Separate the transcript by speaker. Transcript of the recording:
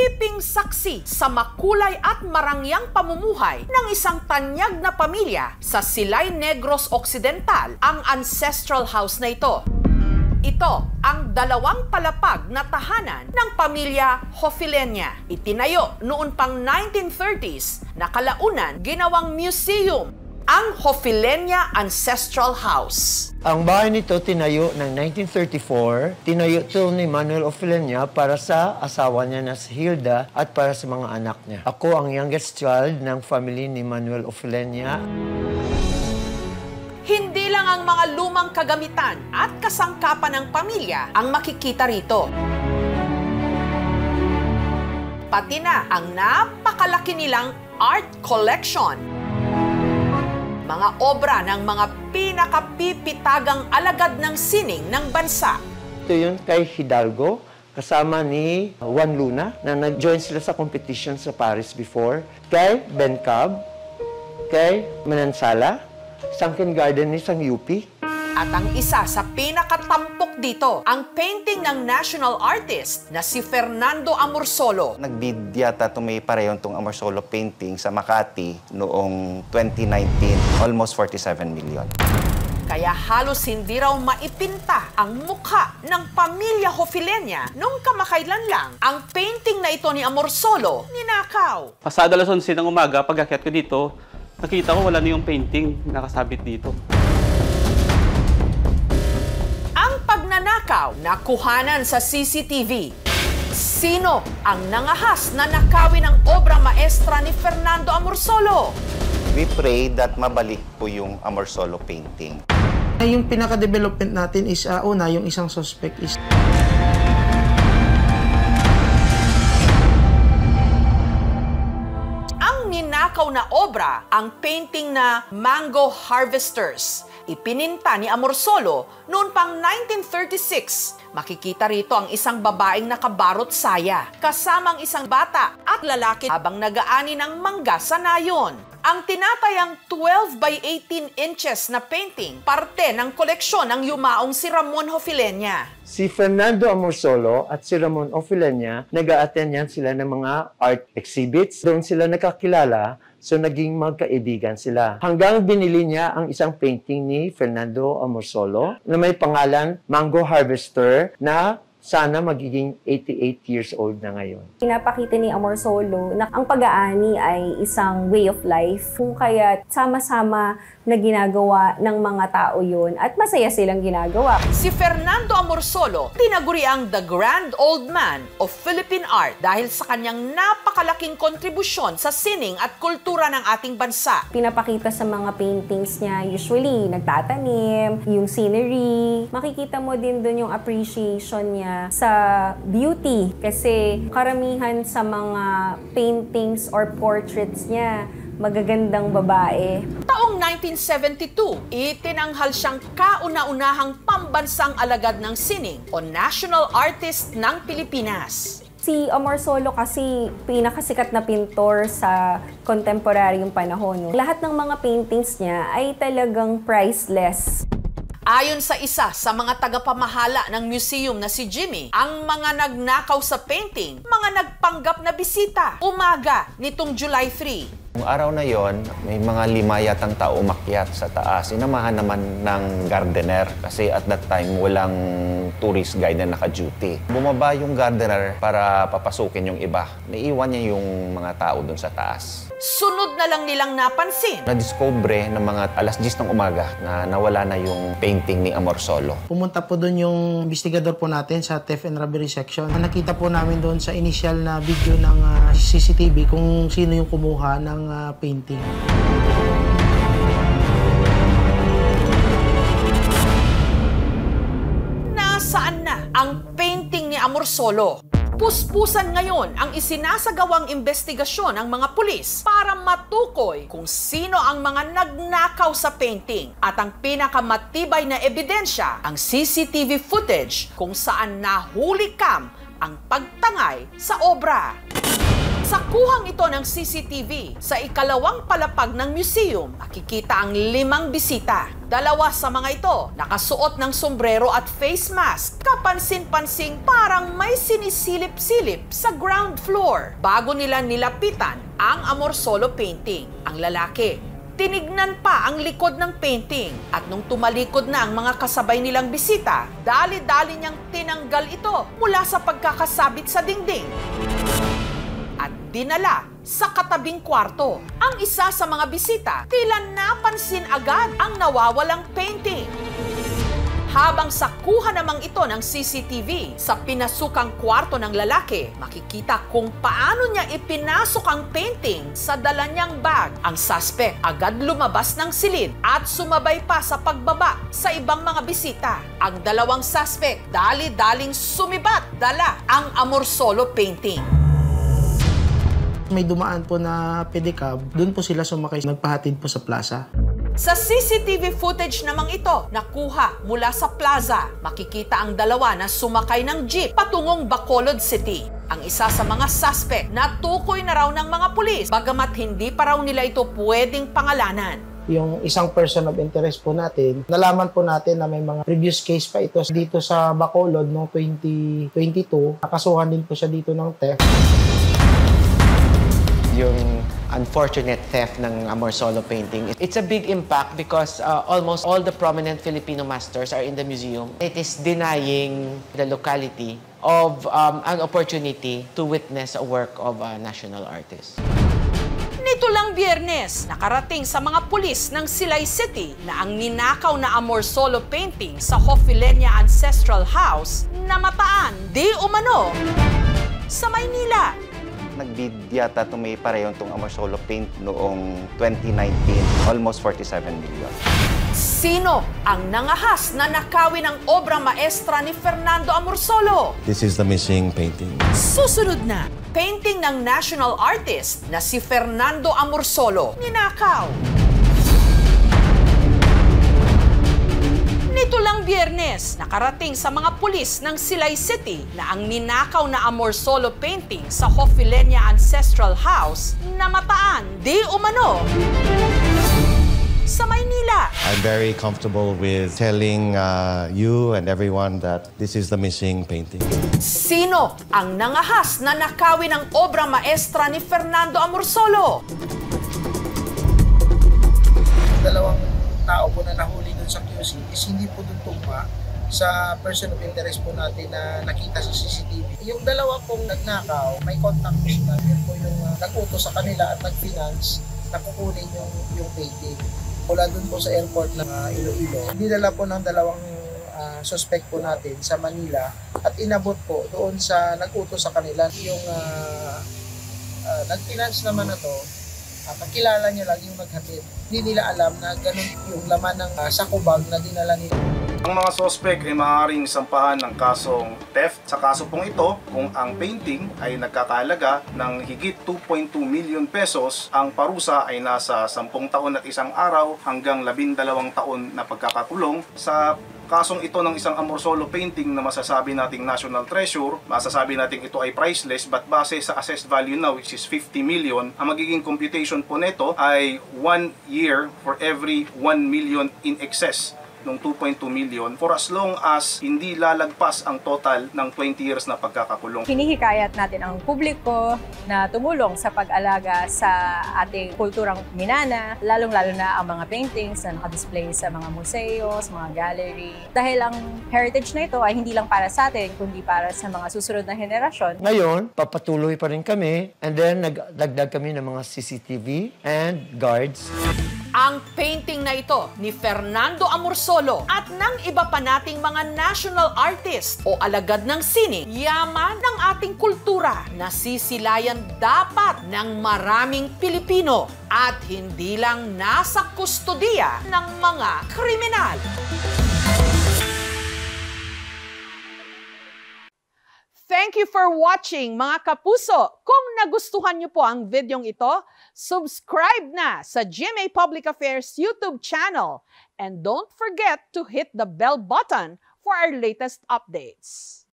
Speaker 1: titiping saksi sa makulay at marangyang pamumuhay ng isang tanyag na pamilya sa Silay Negros Occidental, ang ancestral house na ito. Ito ang 2 palapag na tahanan ng pamilya Hofilenya. Itinayo noon pang 1930s na kalaunan ginawang museum, ang Hofilenya Ancestral House.
Speaker 2: Ang bahay nito tinayo ng 1934. Tinayo ito ni Manuel Hofilenya para sa asawa niya na si Hilda at para sa mga anak niya. Ako ang youngest child ng family ni Manuel Hofilenya.
Speaker 1: Hindi lang ang mga lumang kagamitan at kasangkapan ng pamilya ang makikita rito. Pati na ang napakalaki nilang art collection. Mga obra ng mga pinakapipitagang alagad ng sining ng bansa.
Speaker 2: Ito yun kay Hidalgo, kasama ni Juan Luna, na nag-join sila sa competition sa Paris before. Kay Ben Cab, kay Manansala, Sunken Garden ni Sang UP.
Speaker 1: At ang isa sa pinakatampok dito, ang painting ng national artist na si Fernando Amorsolo.
Speaker 3: Nagbid yata may parehong itong Amorsolo painting sa Makati noong 2019, almost 47 million.
Speaker 1: Kaya halos hindi raw maipinta ang mukha ng pamilya Hofilenya nung kamakailan lang ang painting na ito ni Amorsolo ninakaw.
Speaker 4: Pasado alas 11 ng umaga, pag-akyat ko dito, nakita ko wala na yung painting nakasabit dito.
Speaker 1: Ang pagnanakaw nakuhanan sa CCTV. Sino ang nangahas na nakawin ang obra maestra ni Fernando Amorsolo?
Speaker 3: We pray that mabalik po yung Amorsolo painting.
Speaker 5: Yung pinaka-development natin is, una, yung isang suspect is...
Speaker 1: Ang ninakaw na obra, ang painting na Mango Harvesters. Ipininta ni Amorsolo noon pang 1936. Makikita rito ang isang babaeng nakabarot saya, kasamang isang bata at lalaki habang nagaani ng mangga sa nayon. Ang tinatayang 12 by 18 inches na painting, parte ng koleksyon ng yumaong si Ramon Hofilenya.
Speaker 2: Si Fernando Amorsolo at si Ramon Hofilenya, nag-a-attend yan sila ng mga art exhibits. Doon sila nakakilala, so naging magkaibigan sila. Hanggang binili niya ang isang painting ni Fernando Amorsolo na may pangalan Mango Harvester na sana magiging 88 years old na ngayon.
Speaker 6: Pinapakita ni Amorsolo na ang pag-aani ay isang way of life, kung kaya sama-sama na ginagawa ng mga tao yun at masaya silang ginagawa.
Speaker 1: Si Fernando Amorsolo, tinaguri ang The Grand Old Man of Philippine Art dahil sa kanyang napakalaking kontribusyon sa sining at kultura ng ating bansa.
Speaker 6: Pinapakita sa mga paintings niya, usually nagtatanim, yung scenery. Makikita mo din dun yung appreciation niya sa beauty kasi karamihan sa mga paintings or portraits niya, magagandang babae.
Speaker 1: Taong 1972, itinanghal siyang kauna-unahang pambansang alagad ng sining o National Artist ng Pilipinas.
Speaker 6: Si Amorsolo kasi pinakasikat na pintor sa kontemporaryong panahon. Lahat ng mga paintings niya ay talagang priceless.
Speaker 1: Ayon sa isa sa mga tagapamahala ng museum na si Jimmy, ang mga nagnakaw sa painting, mga nagpanggap na bisita, umaga nitong July 3.
Speaker 3: Noong araw na yon, may mga 5 yatang tao umakyat sa taas. Sinamahan naman ng gardener kasi at that time walang tourist guide na naka-duty. Bumaba yung gardener para papasukin yung iba. Naiwan niya yung mga tao dun sa taas.
Speaker 1: Sunod na lang nilang napansin.
Speaker 3: Na-discover ng mga alas 10 ng umaga na nawala na yung painting ni Amorsolo.
Speaker 5: Pumunta po doon yung investigador po natin sa Theft and Robbery Section. Nakita po namin doon sa initial na video ng CCTV kung sino yung kumuha ng painting.
Speaker 1: Nasaan na ang painting ni Amorsolo? Puspusan ngayon ang isinasagawang investigasyon ng mga pulis para matukoy kung sino ang mga nagnakaw sa painting at ang pinakamatibay na ebidensya, ang CCTV footage kung saan nahuli cam ang pagtangay sa obra. Sa kuhang ito ng CCTV, sa ikalawang palapag ng museum, makikita ang 5 bisita. 2 sa mga ito, nakasuot ng sombrero at face mask. Kapansin-pansing parang may sinisilip-silip sa ground floor. Bago nila nilapitan ang Amorsolo painting. Ang lalaki, tinignan pa ang likod ng painting at nung tumalikod na ang mga kasabay nilang bisita, dali-dali niyang tinanggal ito mula sa pagkakasabit sa dingding at dinala sa katabing kwarto. Ang isa sa mga bisita, tila napansin agad ang nawawalang painting. Habang sa kuha namang ito ng CCTV sa pinasukang kwarto ng lalaki, makikita kung paano niya ipinasok ang painting sa dala niyang bag. Ang suspect agad lumabas ng silid at sumabay pa sa pagbaba sa ibang mga bisita. Ang 2 suspect dali-daling sumibat dala ang Amorsolo painting.
Speaker 5: May dumaan po na pedicab, doon po sila sumakay, nagpahatid po sa plaza.
Speaker 1: Sa CCTV footage namang ito, nakuha mula sa plaza, makikita ang 2 na sumakay ng jeep patungong Bacolod City. Ang isa sa mga suspect natukoy na raw ng mga pulis, bagamat hindi pa raw nila ito pwedeng pangalanan.
Speaker 5: Yung isang person of interest po natin, nalaman po natin na may mga previous case pa ito dito sa Bacolod noong 2022. Nakasuhan din po siya dito ng theft.
Speaker 7: Yung unfortunate theft ng Amorsolo painting. It's a big impact because almost all the prominent Filipino masters are in the museum. It is denying the locality of an opportunity to witness a work of a national artist.
Speaker 1: Nito lang Biyernes, nakarating sa mga pulis ng Silay City na ang ninakaw na Amorsolo painting sa Hofilenia Ancestral House na mataan di umano sa Maynila.
Speaker 3: Nagbid yata may pareho itong Amorsolo paint noong 2019, almost 47 million.
Speaker 1: Sino ang nangahas na nakawin ang obra maestra ni Fernando Amorsolo?
Speaker 8: This is the missing painting.
Speaker 1: Susunod na, painting ng national artist na si Fernando Amorsolo ninakaw. Nito lang Biyernes, nakarating sa mga pulis ng Silay City na ang ninakaw na Amorsolo painting sa Hofilenia Ancestral House na mataan di umano sa Maynila.
Speaker 8: I'm very comfortable with telling you and everyone that this is the missing painting.
Speaker 1: Sino ang nangahas na nakawin ang obra maestra ni Fernando Amorsolo?
Speaker 5: 2 tao po na nahuli dun sa QC is hindi po dun tugma sa person of interest po natin na nakita sa CCTV. Yung 2 pong nagnakaw, may contact po sila. Yun po yung nag-utos sa kanila at nag-finance na kukunin yung painting. Mula dun po sa airport ng Iloilo. Dinala po ng 2 suspect po natin sa Manila at inabot po doon sa nag-utos sa kanila. Yung nag-finance naman na to, nakilala niya lang yung naghatid. Hindi nila alam na ganun yung laman ng sakubag na dinala nila.
Speaker 9: Ang mga sospek ay maaaring sampahan ng kasong theft. Sa kaso pong ito, kung ang painting ay nagkakahalaga ng higit 2.2 million pesos, ang parusa ay nasa 10 taon at 1 araw hanggang 12 taon na pagkakakulong. Sa kasong ito ng isang Amorsolo painting na masasabi nating national treasure, masasabi nating ito ay priceless, but base sa assessed value now which is 50 million, ang magiging computation po nito ay 1 year for every 1 million in excess ng 2.2 million for as long as hindi lalagpas ang total ng 20 years na pagkakakulong.
Speaker 10: Hinihikayat natin ang publiko na tumulong sa pag-alaga sa ating kulturang Minana, lalong-lalo na ang mga paintings na nakadisplay sa mga museo, sa mga gallery. Dahil ang heritage na ito ay hindi lang para sa atin, kundi para sa mga susunod na henerasyon.
Speaker 2: Ngayon, papatuloy pa rin kami and then nagdagdag kami ng mga CCTV and guards.
Speaker 1: Ang painting na ito ni Fernando Amorsolo at ng iba pa nating mga national artist o alagad ng sining, yaman ng ating kultura na sisilayan dapat ng maraming Pilipino at hindi lang nasa kustodiya ng mga kriminal. Thank you for watching mga kapuso. Kung nagustuhan niyo po ang videong ito, subscribe na sa GMA Public Affairs YouTube channel. And don't forget to hit the bell button for our latest updates.